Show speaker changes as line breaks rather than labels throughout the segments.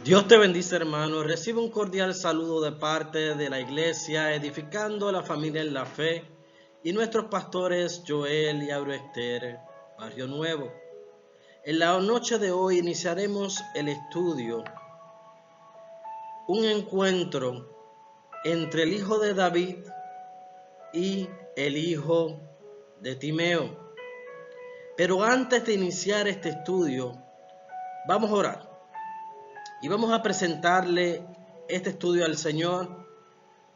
Dios te bendice, hermano. Recibe un cordial saludo de parte de la iglesia, edificando la familia en la fe, y nuestros pastores Joel y Aurester, Barrio Nuevo. En la noche de hoy iniciaremos el estudio, un encuentro entre el hijo de David y el hijo de Timeo. Pero antes de iniciar este estudio, vamos a orar y vamos a presentarle este estudio al Señor,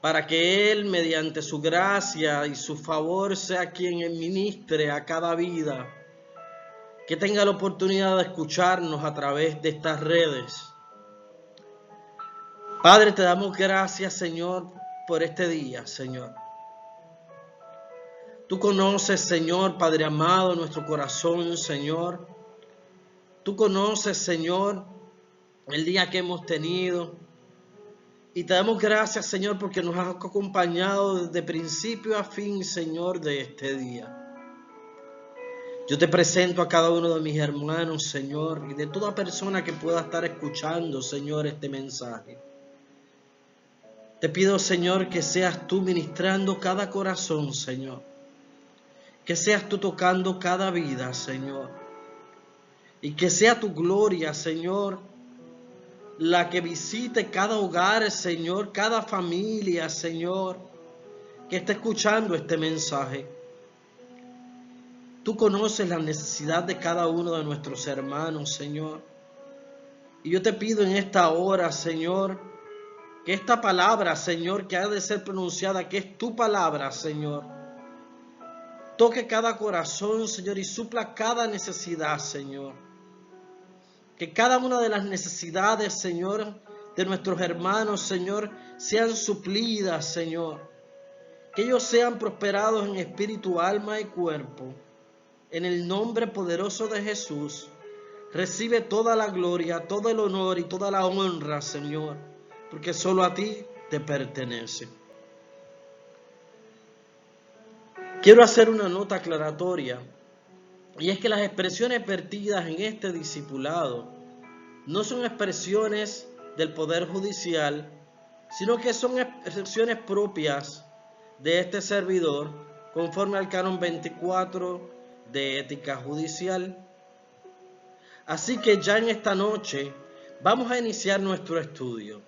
para que Él, mediante su gracia y su favor, sea quien ministre a cada vida que tenga la oportunidad de escucharnos a través de estas redes. Padre, te damos gracias, Señor, por este día, Señor. Tú conoces, Señor, Padre amado, nuestro corazón, Señor. Tú conoces, Señor, el día que hemos tenido. Y te damos gracias, Señor, porque nos has acompañado desde principio a fin, Señor, de este día. Yo te presento a cada uno de mis hermanos, Señor, y de toda persona que pueda estar escuchando, Señor, este mensaje. Te pido, Señor, que seas tú ministrando cada corazón, Señor. Que seas tú tocando cada vida, Señor. Y que sea tu gloria, Señor, la que visite cada hogar, Señor, cada familia, Señor, que esté escuchando este mensaje. Tú conoces la necesidad de cada uno de nuestros hermanos, Señor. Y yo te pido en esta hora, Señor, que esta palabra, Señor, que ha de ser pronunciada, que es tu palabra, Señor, toque cada corazón, Señor, y supla cada necesidad, Señor. Que cada una de las necesidades, Señor, de nuestros hermanos, Señor, sean suplidas, Señor. Que ellos sean prosperados en espíritu, alma y cuerpo. En el nombre poderoso de Jesús, recibe toda la gloria, todo el honor y toda la honra, Señor, porque solo a ti te pertenece. Quiero hacer una nota aclaratoria, y es que las expresiones vertidas en este discipulado no son expresiones del Poder Judicial, sino que son expresiones propias de este servidor, conforme al canon 24 de ética judicial. Así que ya en esta noche vamos a iniciar nuestro estudio.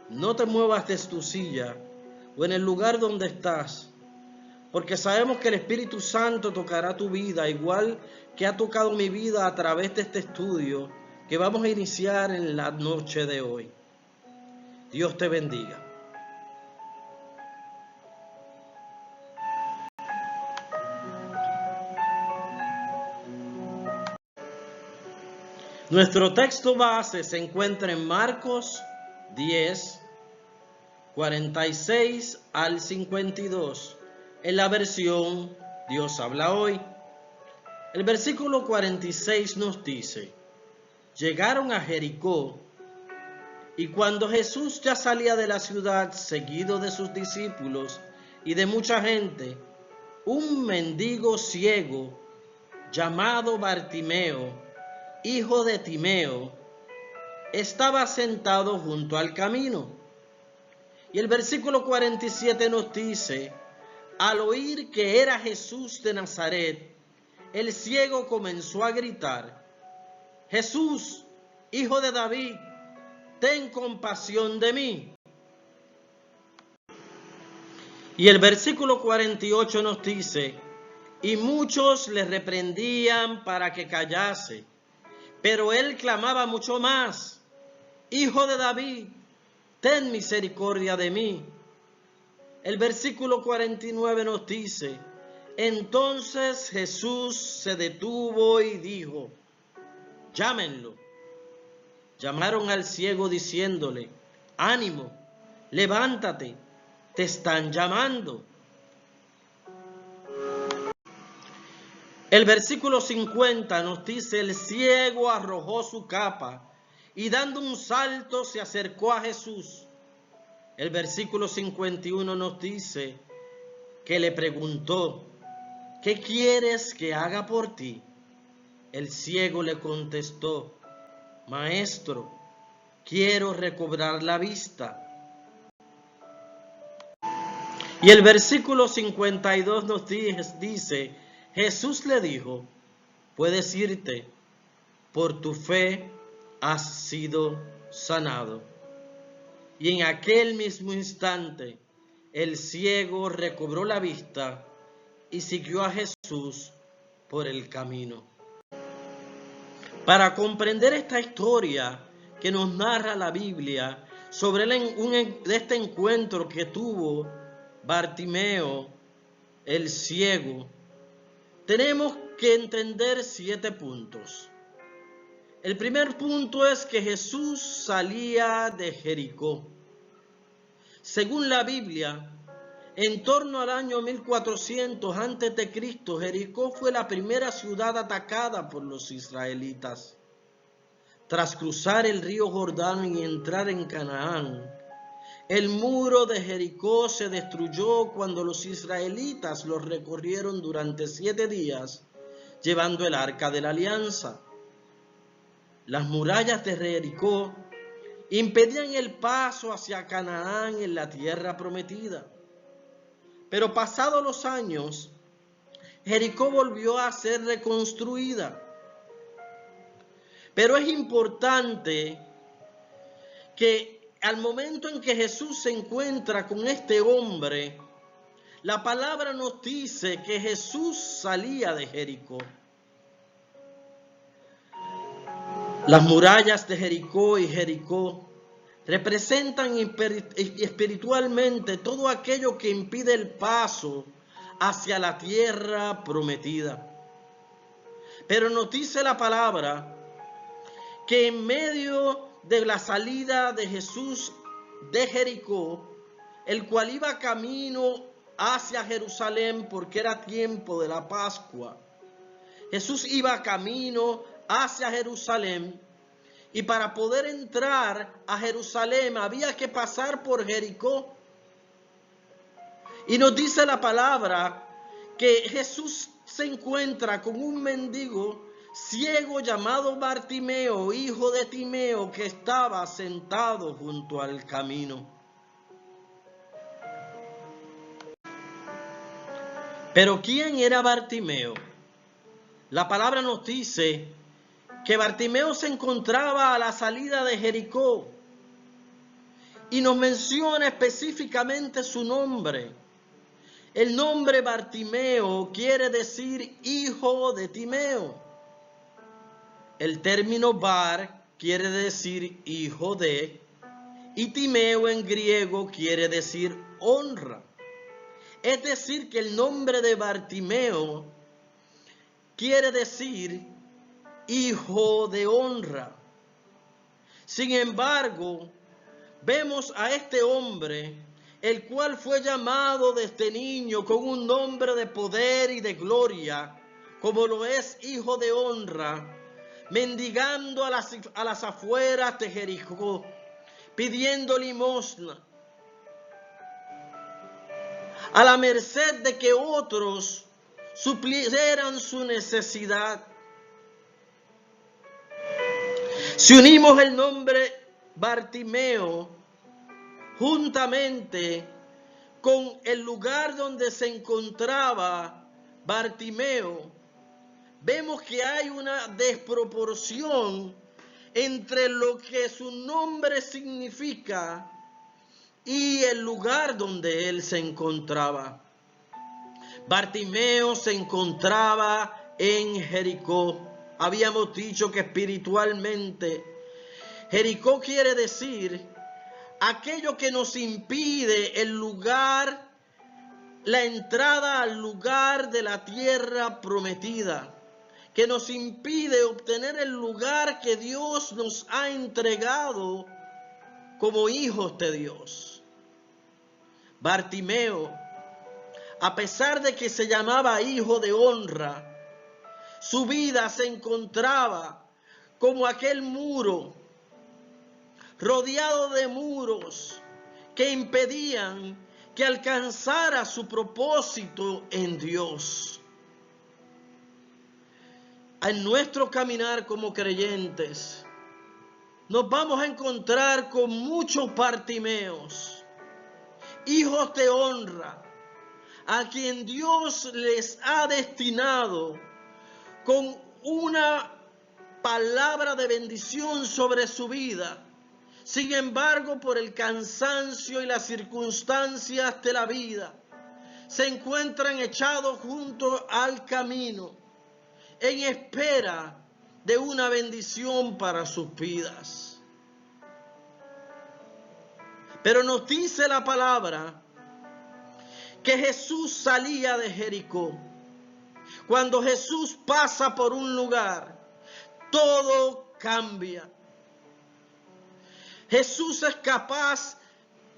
No te muevas de tu silla o en el lugar donde estás, porque sabemos que el Espíritu Santo tocará tu vida, igual que ha tocado mi vida a través de este estudio que vamos a iniciar en la noche de hoy. Dios te bendiga. Nuestro texto base se encuentra en Marcos 10, 46 al 52, en la versión Dios habla hoy. El versículo 46 nos dice: llegaron a Jericó, y cuando Jesús ya salía de la ciudad, seguido de sus discípulos y de mucha gente, un mendigo ciego llamado Bartimeo, hijo de Timeo, estaba sentado junto al camino. Y el versículo 47 nos dice: al oír que era Jesús de Nazaret, el ciego comenzó a gritar: Jesús, hijo de David, ten compasión de mí. Y el versículo 48 nos dice: y muchos le reprendían para que callase, pero él clamaba mucho más: Hijo de David, ten misericordia de mí. El versículo 49 nos dice: entonces Jesús se detuvo y dijo: llámenlo. Llamaron al ciego diciéndole: ánimo, levántate, te están llamando. El versículo 50 nos dice: el ciego arrojó su capa y dando un salto se acercó a Jesús. El versículo 51 nos dice que le preguntó: ¿qué quieres que haga por ti? El ciego le contestó: Maestro, quiero recobrar la vista. Y el versículo 52 nos dice, Jesús le dijo, puedes irte, por tu fe has sido sanado. Y en aquel mismo instante, el ciego recobró la vista y siguió a Jesús por el camino. Para comprender esta historia que nos narra la Biblia sobre este encuentro que tuvo Bartimeo, el ciego, tenemos que entender 7 puntos. El primer punto es que Jesús salía de Jericó. Según la Biblia, en torno al año 1400 a.C., Jericó fue la primera ciudad atacada por los israelitas. Tras cruzar el río Jordán y entrar en Canaán, el muro de Jericó se destruyó cuando los israelitas lo recorrieron durante 7 días, llevando el arca de la alianza. Las murallas de Jericó impedían el paso hacia Canaán en la tierra prometida. Pero pasados los años, Jericó volvió a ser reconstruida. Pero es importante que al momento en que Jesús se encuentra con este hombre, la palabra nos dice que Jesús salía de Jericó. Las murallas de Jericó y Jericó representan espiritualmente todo aquello que impide el paso hacia la tierra prometida. Pero nos dice la palabra que en medio de la salida de Jesús de Jericó, el cual iba camino hacia Jerusalén porque era tiempo de la Pascua, Jesús iba camino hacia Jerusalén. Y para poder entrar a Jerusalén había que pasar por Jericó. Y nos dice la palabra que Jesús se encuentra con un mendigo ciego llamado Bartimeo, hijo de Timeo, que estaba sentado junto al camino. Pero ¿quién era Bartimeo? La palabra nos dice que Bartimeo se encontraba a la salida de Jericó y nos menciona específicamente su nombre. El nombre Bartimeo quiere decir hijo de Timeo. El término Bar quiere decir hijo de, y Timeo en griego quiere decir honra. Es decir, que el nombre de Bartimeo quiere decir hijo de honra. Sin embargo, vemos a este hombre, el cual fue llamado desde niño con un nombre de poder y de gloria, como lo es hijo de honra, mendigando a las afueras de Jericó, pidiendo limosna, a la merced de que otros suplieran su necesidad. Si unimos el nombre Bartimeo juntamente con el lugar donde se encontraba Bartimeo, vemos que hay una desproporción entre lo que su nombre significa y el lugar donde él se encontraba. Bartimeo se encontraba en Jericó. Habíamos dicho que espiritualmente Jericó quiere decir aquello que nos impide el lugar, la entrada al lugar de la tierra prometida, que nos impide obtener el lugar que Dios nos ha entregado como hijos de Dios. Bartimeo, a pesar de que se llamaba hijo de honra, su vida se encontraba como aquel muro, rodeado de muros que impedían que alcanzara su propósito en Dios. En nuestro caminar como creyentes, nos vamos a encontrar con muchos Bartimeos, hijos de honra, a quien Dios les ha destinado con una palabra de bendición sobre su vida. Sin embargo, por el cansancio y las circunstancias de la vida, se encuentran echados junto al camino, en espera de una bendición para sus vidas. Pero nos dice la palabra que Jesús salía de Jericó. Cuando Jesús pasa por un lugar, todo cambia. Jesús es capaz,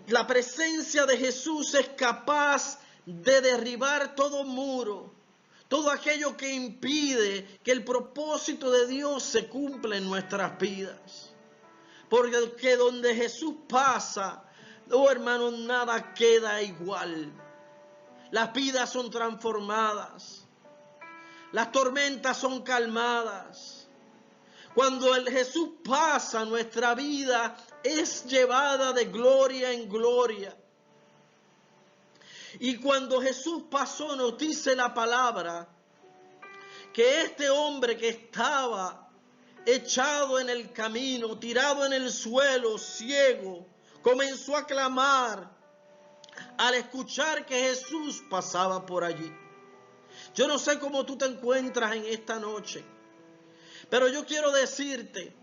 la presencia de Jesús es capaz de derribar todo muro, todo aquello que impide que el propósito de Dios se cumpla en nuestras vidas. Porque donde Jesús pasa, oh hermanos, nada queda igual. Las vidas son transformadas. Las tormentas son calmadas. Cuando el Jesús pasa, nuestra vida es llevada de gloria en gloria. Y cuando Jesús pasó, nos dice la palabra que este hombre que estaba echado en el camino, tirado en el suelo, ciego, comenzó a clamar al escuchar que Jesús pasaba por allí. Yo no sé cómo tú te encuentras en esta noche, pero yo quiero decirte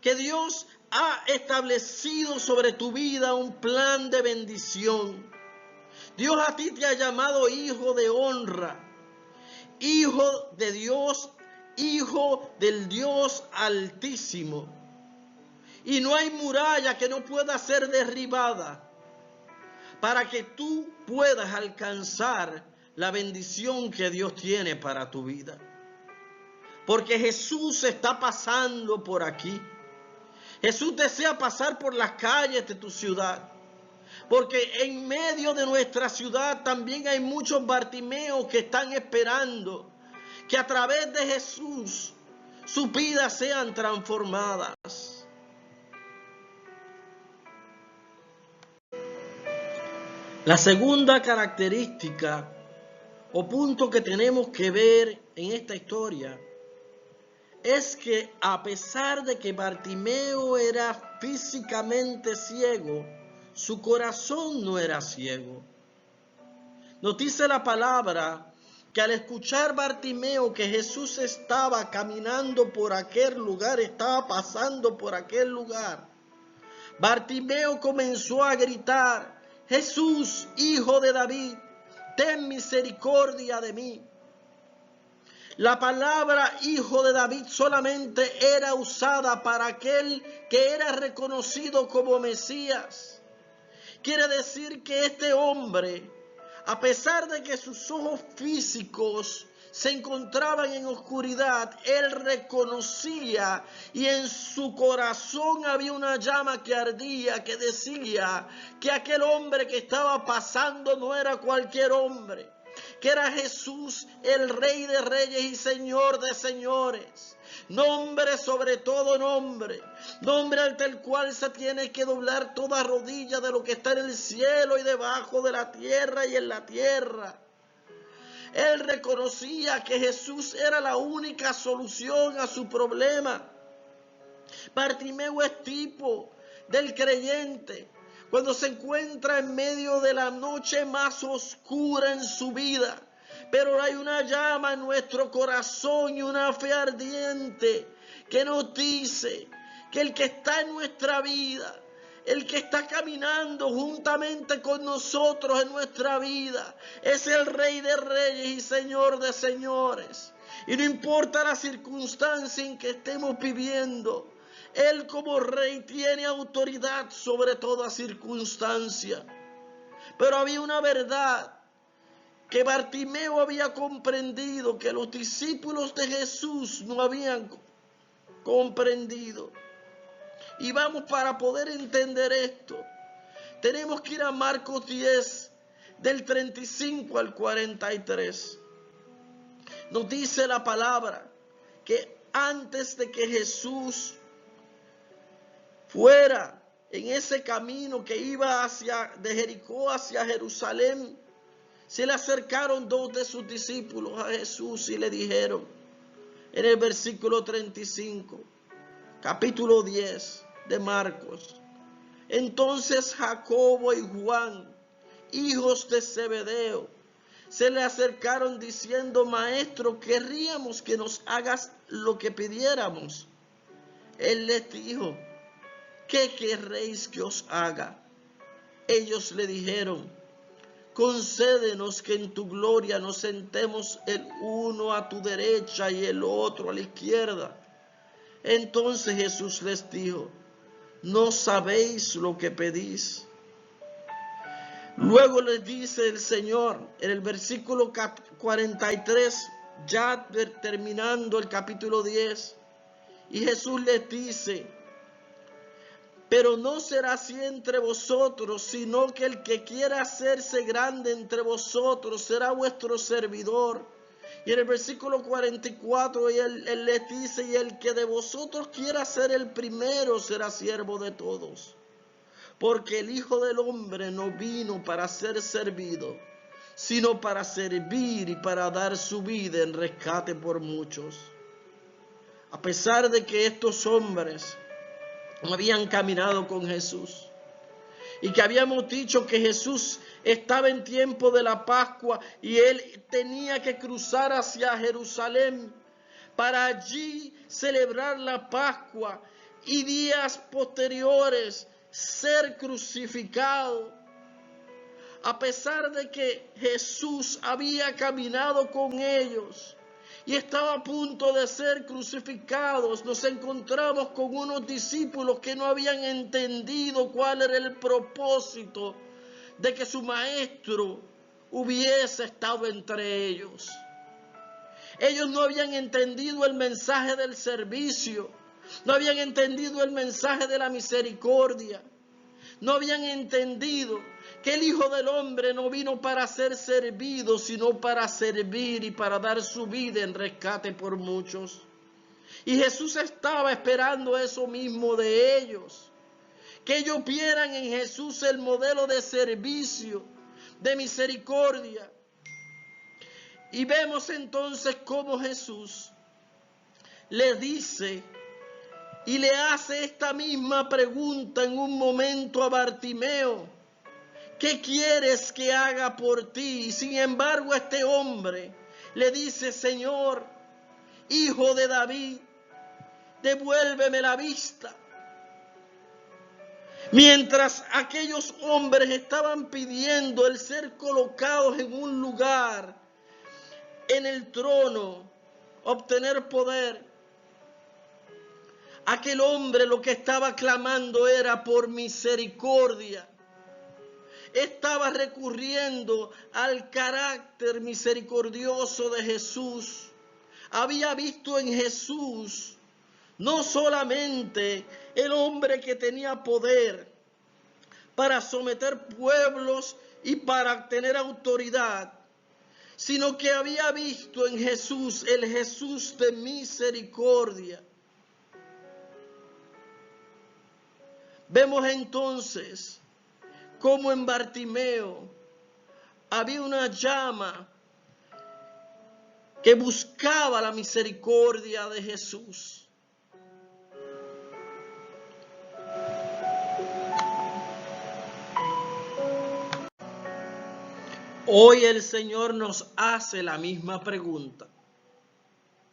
que Dios ha establecido sobre tu vida un plan de bendición. Dios a ti te ha llamado hijo de honra, hijo de Dios, hijo del Dios Altísimo. Y no hay muralla que no pueda ser derribada para que tú puedas alcanzar la bendición que Dios tiene para tu vida. Porque Jesús está pasando por aquí. Jesús desea pasar por las calles de tu ciudad. Porque en medio de nuestra ciudad también hay muchos Bartimeos que están esperando que a través de Jesús sus vidas sean transformadas. La segunda característica o punto que tenemos que ver en esta historia es que a pesar de que Bartimeo era físicamente ciego, su corazón no era ciego. Nos dice la palabra que al escuchar Bartimeo que Jesús estaba caminando por aquel lugar, estaba pasando por aquel lugar, Bartimeo comenzó a gritar: Jesús, hijo de David, ten misericordia de mí. La palabra hijo de David solamente era usada para aquel que era reconocido como Mesías. Quiere decir que este hombre, a pesar de que sus ojos físicos se encontraban en oscuridad, él reconocía y en su corazón había una llama que ardía, que decía que aquel hombre que estaba pasando no era cualquier hombre, que era Jesús, el Rey de Reyes y Señor de Señores. Nombre sobre todo nombre, nombre ante el cual se tiene que doblar toda rodilla de lo que está en el cielo y debajo de la tierra y en la tierra. Él reconocía que Jesús era la única solución a su problema. Bartimeo es tipo del creyente cuando se encuentra en medio de la noche más oscura en su vida, pero hay una llama en nuestro corazón y una fe ardiente que nos dice que el que está en nuestra vida, el que está caminando juntamente con nosotros en nuestra vida, es el Rey de Reyes y Señor de Señores. Y no importa la circunstancia en que estemos viviendo, Él como Rey tiene autoridad sobre toda circunstancia. Pero había una verdad que Bartimeo había comprendido, que los discípulos de Jesús no habían comprendido. Y vamos, para poder entender esto, tenemos que ir a Marcos 10, del 35 al 43. Nos dice la palabra que antes de que Jesús fuera en ese camino que iba de Jericó hacia Jerusalén, se le acercaron dos de sus discípulos a Jesús y le dijeron, en el versículo 35, capítulo 10 de Marcos: entonces Jacobo y Juan, hijos de Zebedeo, se le acercaron diciendo, Maestro, querríamos que nos hagas lo que pidiéramos. Él les dijo, ¿qué querréis que os haga? Ellos le dijeron, concédenos que en tu gloria nos sentemos el uno a tu derecha y el otro a la izquierda. Entonces Jesús les dijo, no sabéis lo que pedís. Luego les dice el Señor en el versículo 43, ya terminando el capítulo 10, y Jesús les dice, pero no será así entre vosotros, sino que el que quiera hacerse grande entre vosotros será vuestro servidor. Y en el versículo 44 él les dice, y el que de vosotros quiera ser el primero será siervo de todos. Porque el Hijo del Hombre no vino para ser servido, sino para servir y para dar su vida en rescate por muchos. A pesar de que estos hombres habían caminado con Jesús y que habíamos dicho que Jesús estaba en tiempo de la Pascua y él tenía que cruzar hacia Jerusalén para allí celebrar la Pascua y días posteriores ser crucificado. A pesar de que Jesús había caminado con ellos y estaba a punto de ser crucificados, nos encontramos con unos discípulos que no habían entendido cuál era el propósito de que su maestro hubiese estado entre ellos. Ellos no habían entendido el mensaje del servicio, no habían entendido el mensaje de la misericordia, no habían entendido que el Hijo del Hombre no vino para ser servido, sino para servir y para dar su vida en rescate por muchos. Y Jesús estaba esperando eso mismo de ellos, que ellos vieran en Jesús el modelo de servicio, de misericordia. Y vemos entonces cómo Jesús le dice y le hace esta misma pregunta en un momento a Bartimeo: ¿qué quieres que haga por ti? Y sin embargo este hombre le dice: Señor, Hijo de David, devuélveme la vista. Mientras aquellos hombres estaban pidiendo el ser colocados en un lugar, en el trono, obtener poder, aquel hombre lo que estaba clamando era por misericordia. Estaba recurriendo al carácter misericordioso de Jesús. Había visto en Jesús no solamente el hombre que tenía poder para someter pueblos y para tener autoridad, sino que había visto en Jesús el Jesús de misericordia. Vemos entonces como en Bartimeo había una llama que buscaba la misericordia de Jesús. Hoy el Señor nos hace la misma pregunta,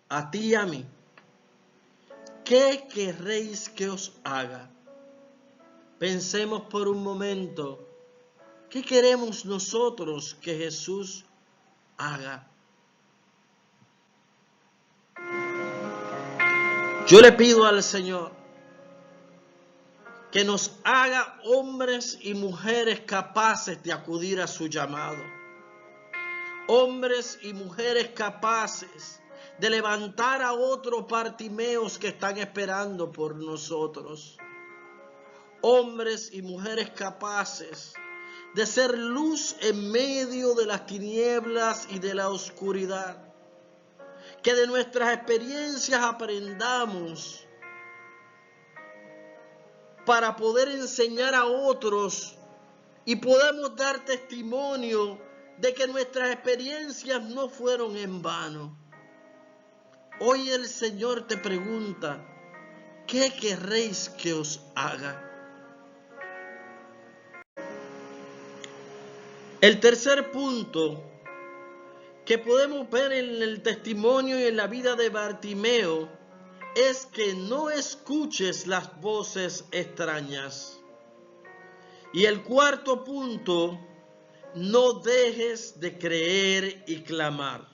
a ti y a mí. ¿Qué querréis que os haga? Pensemos por un momento, ¿qué queremos nosotros que Jesús haga? Yo le pido al Señor que nos haga hombres y mujeres capaces de acudir a su llamado. Hombres y mujeres capaces de levantar a otros Bartimeos que están esperando por nosotros. Hombres y mujeres capaces de ser luz en medio de las tinieblas y de la oscuridad. Que de nuestras experiencias aprendamos para poder enseñar a otros y podamos dar testimonio de que nuestras experiencias no fueron en vano. Hoy el Señor te pregunta, ¿qué querréis que os haga? El tercer punto que podemos ver en el testimonio y en la vida de Bartimeo es que no escuches las voces extrañas. Y el cuarto punto, no dejes de creer y clamar.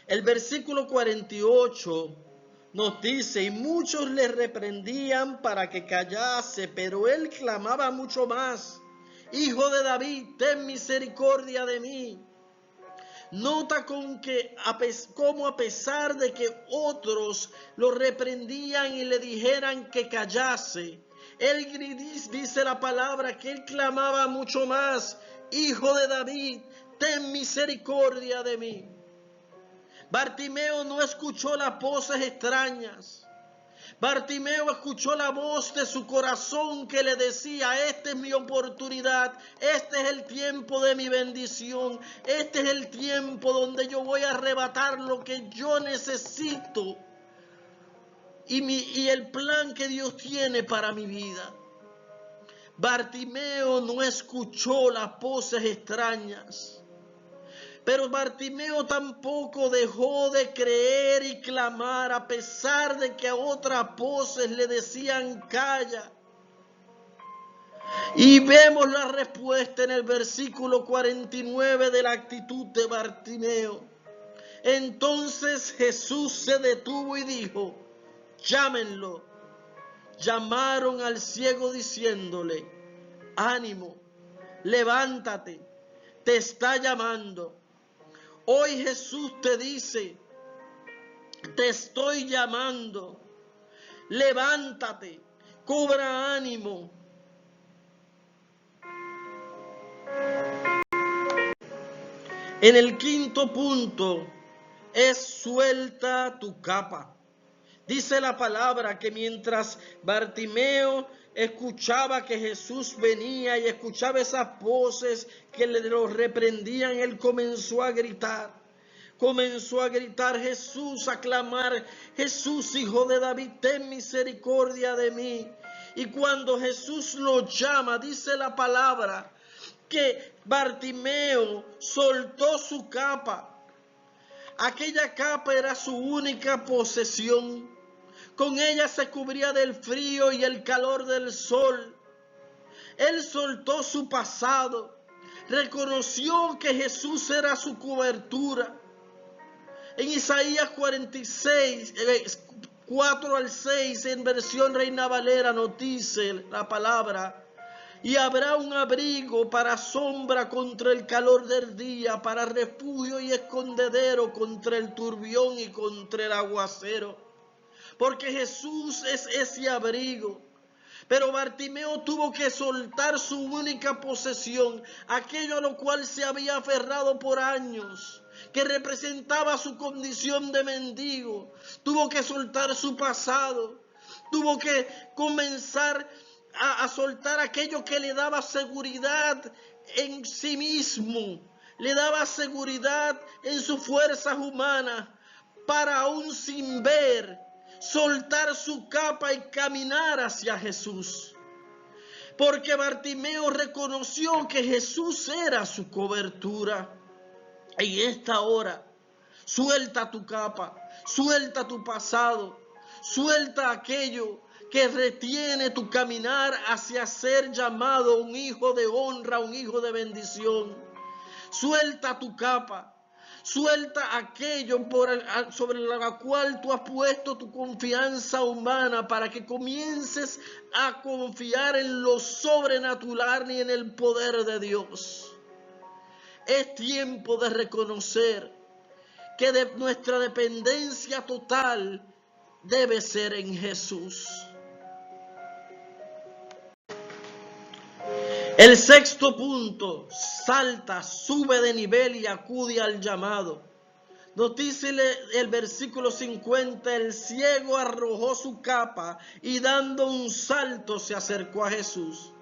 El versículo 48 nos dice, y muchos le reprendían para que callase, pero él clamaba mucho más, Hijo de David, ten misericordia de mí. Nota cómo a pesar de que otros lo reprendían y le dijeran que callase, él dice la palabra que él clamaba mucho más, Hijo de David, ten misericordia de mí. Bartimeo no escuchó las voces extrañas. Bartimeo escuchó la voz de su corazón que le decía, esta es mi oportunidad, este es el tiempo de mi bendición, este es el tiempo donde yo voy a arrebatar lo que yo necesito y el plan que Dios tiene para mi vida. Bartimeo no escuchó las voces extrañas. Pero Bartimeo tampoco dejó de creer y clamar a pesar de que a otras voces le decían calla. Y vemos la respuesta en el versículo 49 de la actitud de Bartimeo. Entonces Jesús se detuvo y dijo, llámenlo. Llamaron al ciego diciéndole, ánimo, levántate, te está llamando. Hoy Jesús te dice, te estoy llamando, levántate, cobra ánimo. En el quinto punto es suelta tu capa. Dice la palabra que mientras Bartimeo escuchaba que Jesús venía y escuchaba esas voces que le lo reprendían, él comenzó a gritar. Comenzó a gritar Jesús, a clamar, Jesús, Hijo de David, ten misericordia de mí. Y cuando Jesús lo llama, dice la palabra, que Bartimeo soltó su capa. Aquella capa era su única posesión. Con ella se cubría del frío y el calor del sol. Él soltó su pasado. Reconoció que Jesús era su cobertura. En Isaías 46, 4 al 6, en versión Reina Valera, nos dice la palabra, y habrá un abrigo para sombra contra el calor del día, para refugio y escondedero contra el turbión y contra el aguacero. Porque Jesús es ese abrigo. Pero Bartimeo tuvo que soltar su única posesión, aquello a lo cual se había aferrado por años, que representaba su condición de mendigo. Tuvo que soltar su pasado, tuvo que comenzar a soltar aquello que le daba seguridad en sí mismo, le daba seguridad en sus fuerzas humanas, para aún sin ver, soltar su capa y caminar hacia Jesús. Porque Bartimeo reconoció que Jesús era su cobertura. En esta hora, suelta tu capa, suelta tu pasado, suelta aquello que retiene tu caminar hacia ser llamado un hijo de honra, un hijo de bendición. Suelta tu capa. Suelta aquello sobre la cual tú has puesto tu confianza humana para que comiences a confiar en lo sobrenatural y en el poder de Dios. Es tiempo de reconocer que nuestra dependencia total debe ser en Jesús. El sexto punto, salta, sube de nivel y acude al llamado. Nos dice el versículo 50, el ciego arrojó su capa y dando un salto se acercó a Jesús.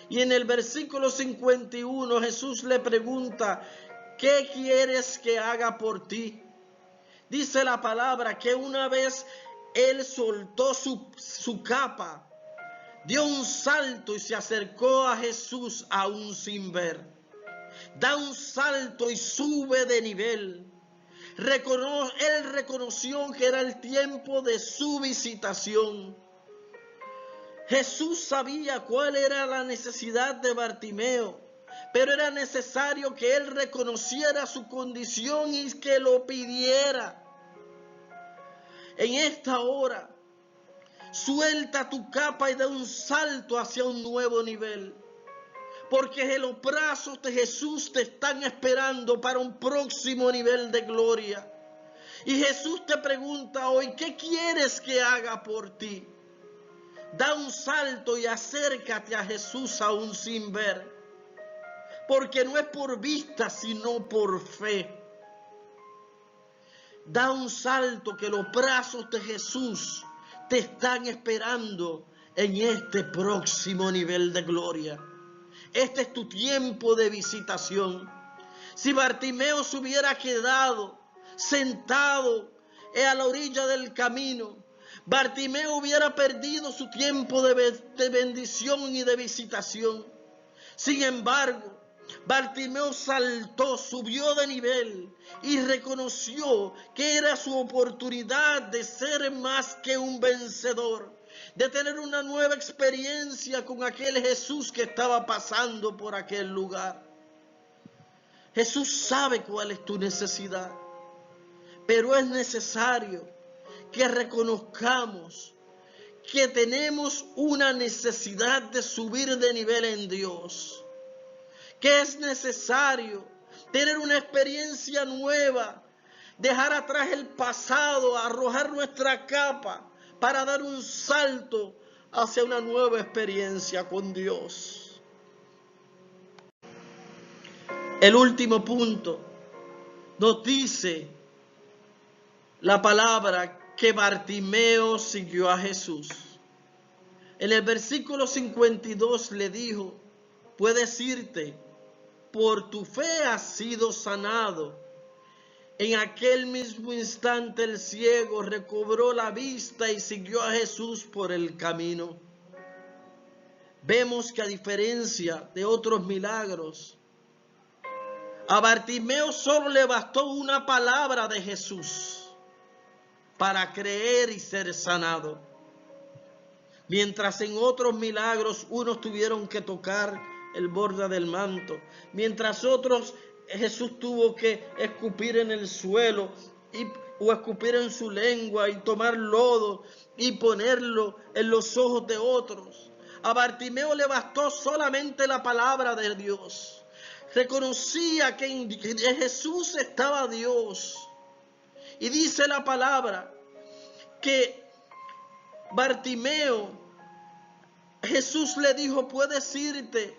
Y en el versículo 51 Jesús le pregunta, ¿qué quieres que haga por ti? Dice la palabra que una vez él soltó su capa, dio un salto y se acercó a Jesús aún sin ver. Da un salto y sube de nivel. Él reconoció que era el tiempo de su visitación. Jesús sabía cuál era la necesidad de Bartimeo, pero era necesario que él reconociera su condición y que lo pidiera. En esta hora, suelta tu capa y da un salto hacia un nuevo nivel. Porque los brazos de Jesús te están esperando para un próximo nivel de gloria. Y Jesús te pregunta hoy, ¿qué quieres que haga por ti? Da un salto y acércate a Jesús aún sin ver. Porque no es por vista, sino por fe. Da un salto que los brazos de Jesús te están esperando en este próximo nivel de gloria. Este es tu tiempo de visitación. Si Bartimeo se hubiera quedado sentado a la orilla del camino, Bartimeo hubiera perdido su tiempo de bendición y de visitación. Sin embargo, Bartimeo saltó, subió de nivel y reconoció que era su oportunidad de ser más que un vencedor, de tener una nueva experiencia con aquel Jesús que estaba pasando por aquel lugar. Jesús sabe cuál es tu necesidad, pero es necesario que reconozcamos que tenemos una necesidad de subir de nivel en Dios, que es necesario tener una experiencia nueva, dejar atrás el pasado, arrojar nuestra capa para dar un salto hacia una nueva experiencia con Dios. El último punto nos dice la palabra que Bartimeo siguió a Jesús. En el versículo 52 le dijo, puedes irte, por tu fe has sido sanado. En aquel mismo instante el ciego recobró la vista y siguió a Jesús por el camino. Vemos que a diferencia de otros milagros, a Bartimeo solo le bastó una palabra de Jesús para creer y ser sanado. Mientras en otros milagros unos tuvieron que tocar el borde del manto, mientras otros Jesús tuvo que escupir en el suelo o escupir en su lengua y tomar lodo y ponerlo en los ojos de otros. A Bartimeo le bastó solamente la palabra de Dios. Reconocía que en Jesús estaba Dios. Y dice la palabra que Bartimeo, Jesús le dijo, puedes irte,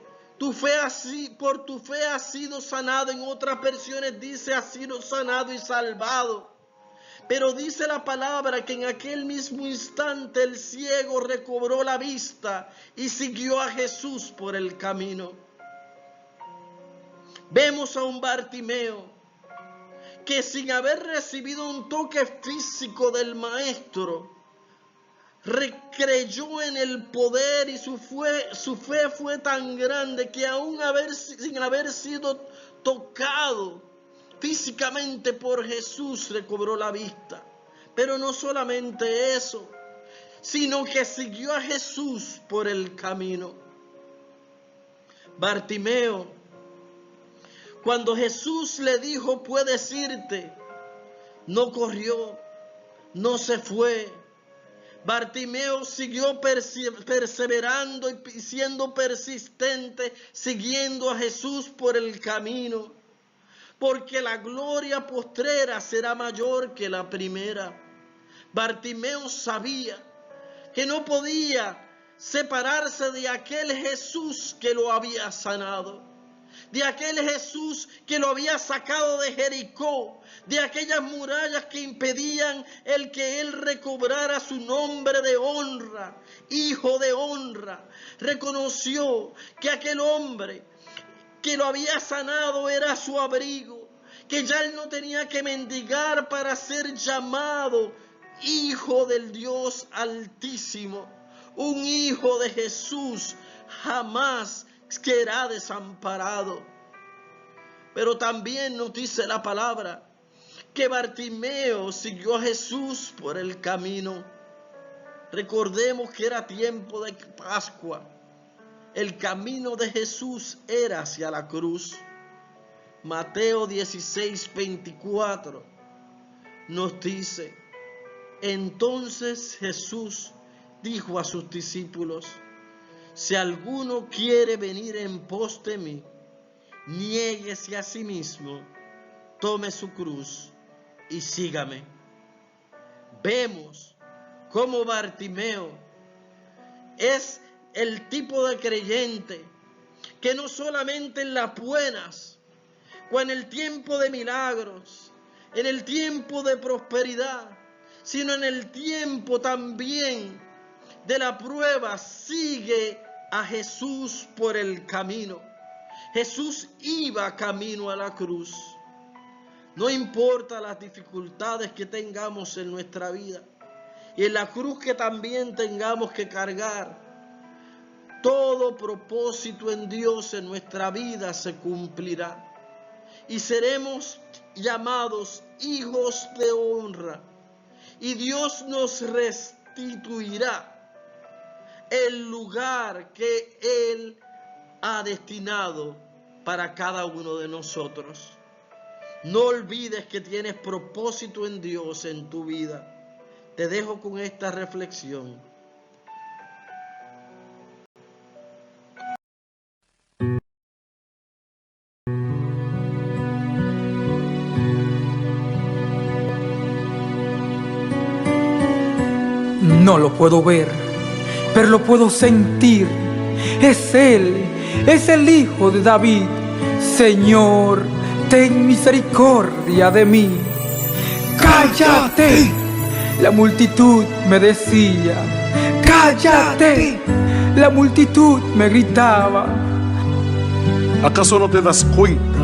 por tu fe has sido sanado. En otras versiones dice, has sido sanado y salvado. Pero dice la palabra que en aquel mismo instante el ciego recobró la vista y siguió a Jesús por el camino. Vemos a un Bartimeo que sin haber recibido un toque físico del Maestro, creyó en el poder y su fe fue tan grande que aún sin haber sido tocado físicamente por Jesús, recobró la vista. Pero no solamente eso, sino que siguió a Jesús por el camino. Bartimeo, cuando Jesús le dijo, puedes irte, no corrió, no se fue. Bartimeo siguió perseverando y siendo persistente, siguiendo a Jesús por el camino, porque la gloria postrera será mayor que la primera. Bartimeo sabía que no podía separarse de aquel Jesús que lo había sanado. de aquel Jesús que lo había sacado de Jericó, de aquellas murallas que impedían el que él recobrara su nombre de honra, hijo de honra. Reconoció que aquel hombre que lo había sanado era su abrigo, que ya él no tenía que mendigar para ser llamado hijo del Dios Altísimo. Un hijo de Jesús jamás será desamparado. Pero también nos dice la palabra que Bartimeo siguió a Jesús por el camino. Recordemos que era tiempo de Pascua. El camino de Jesús era hacia la cruz. Mateo 16:24 nos dice: entonces Jesús dijo a sus discípulos: si alguno quiere venir en pos de mí, niéguese a sí mismo, tome su cruz y sígame. Vemos cómo Bartimeo es el tipo de creyente que no solamente en las buenas o en el tiempo de milagros, en el tiempo de prosperidad, sino en el tiempo también de la prueba, sigue a Jesús por el camino. Jesús iba camino a la cruz. No importa las dificultades que tengamos en nuestra vida y en la cruz que también tengamos que cargar, todo propósito en Dios en nuestra vida se cumplirá y seremos llamados hijos de honra, y Dios nos restituirá el lugar que Él ha destinado para cada uno de nosotros. No olvides que tienes propósito en Dios en tu vida. Te dejo con esta reflexión.
No lo puedo ver, pero lo puedo sentir. Es Él, es el Hijo de David. Señor, ten misericordia de mí. ¡Cállate! La multitud me decía. ¡Cállate! La multitud me gritaba.
¿Acaso no te das cuenta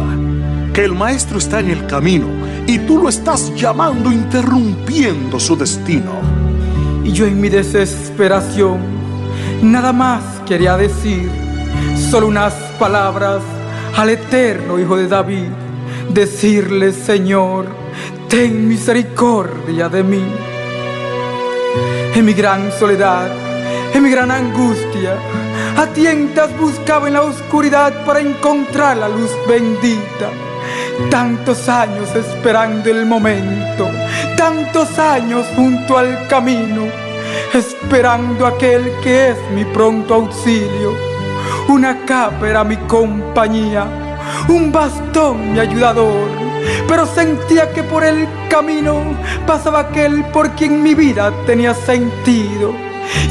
que el maestro está en el camino y tú lo estás llamando, interrumpiendo su destino?
Y yo en mi desesperación nada más quería decir solo unas palabras al eterno Hijo de David. Decirle: Señor, ten misericordia de mí. En mi gran soledad, en mi gran angustia, a tientas buscaba en la oscuridad para encontrar la luz bendita. Tantos años esperando el momento, tantos años junto al camino, esperando aquel que es mi pronto auxilio. Una capa era mi compañía, un bastón mi ayudador, pero sentía que por el camino pasaba aquel por quien mi vida tenía sentido.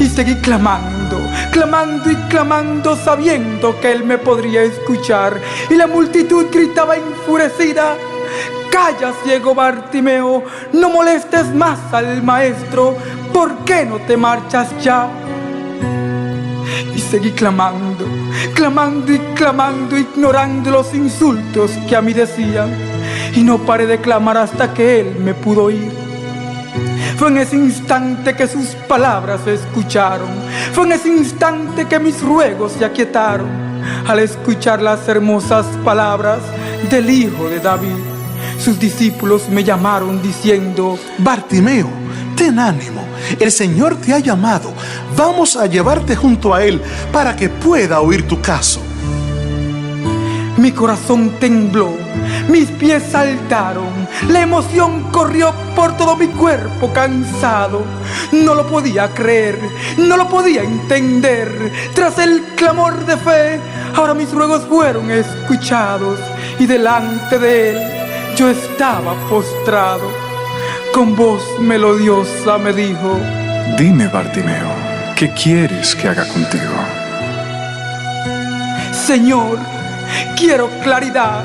Y seguí clamando, clamando y clamando, sabiendo que él me podría escuchar. Y la multitud gritaba enfurecida: calla, ciego Bartimeo, no molestes más al maestro, ¿por qué no te marchas ya? Y seguí clamando, clamando y clamando, ignorando los insultos que a mí decían. Y no paré de clamar hasta que él me pudo oír. Fue en ese instante que sus palabras se escucharon. Fue en ese instante que mis ruegos se aquietaron, al escuchar las hermosas palabras del Hijo de David. Sus discípulos me llamaron diciendo:
Bartimeo, ten ánimo, el Señor te ha llamado. Vamos a llevarte junto a Él para que pueda oír tu caso.
Mi corazón tembló, mis pies saltaron, la emoción corrió por todo mi cuerpo cansado. No lo podía creer, no lo podía entender. Tras el clamor de fe, ahora mis ruegos fueron escuchados, y delante de él yo estaba postrado. Con voz melodiosa me dijo:
dime, Bartimeo, ¿qué quieres que haga contigo?
Señor, quiero claridad,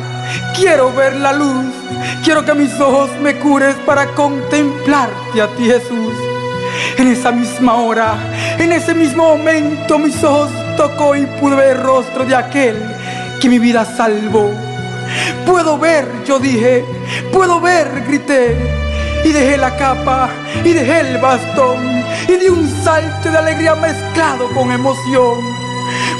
quiero ver la luz, quiero que mis ojos me cures para contemplarte a ti, Jesús. En esa misma hora, en ese mismo momento, mis ojos tocó y pude ver el rostro de aquel que mi vida salvó. Puedo ver, yo dije, puedo ver, grité, y dejé la capa, y dejé el bastón, y di un salto de alegría mezclado con emoción.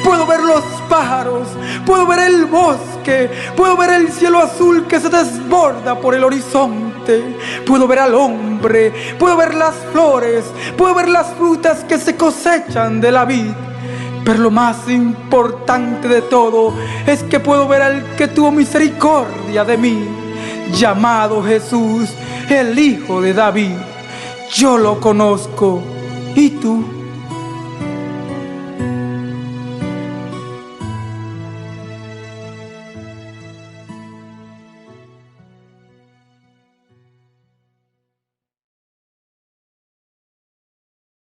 Puedo ver los pájaros, puedo ver el bosque, puedo ver el cielo azul que se desborda por el horizonte. Puedo ver al hombre, puedo ver las flores, puedo ver las frutas que se cosechan de la vid. Pero lo más importante de todo es que puedo ver al que tuvo misericordia de mí, llamado Jesús, el Hijo de David. Yo lo conozco, ¿y tú?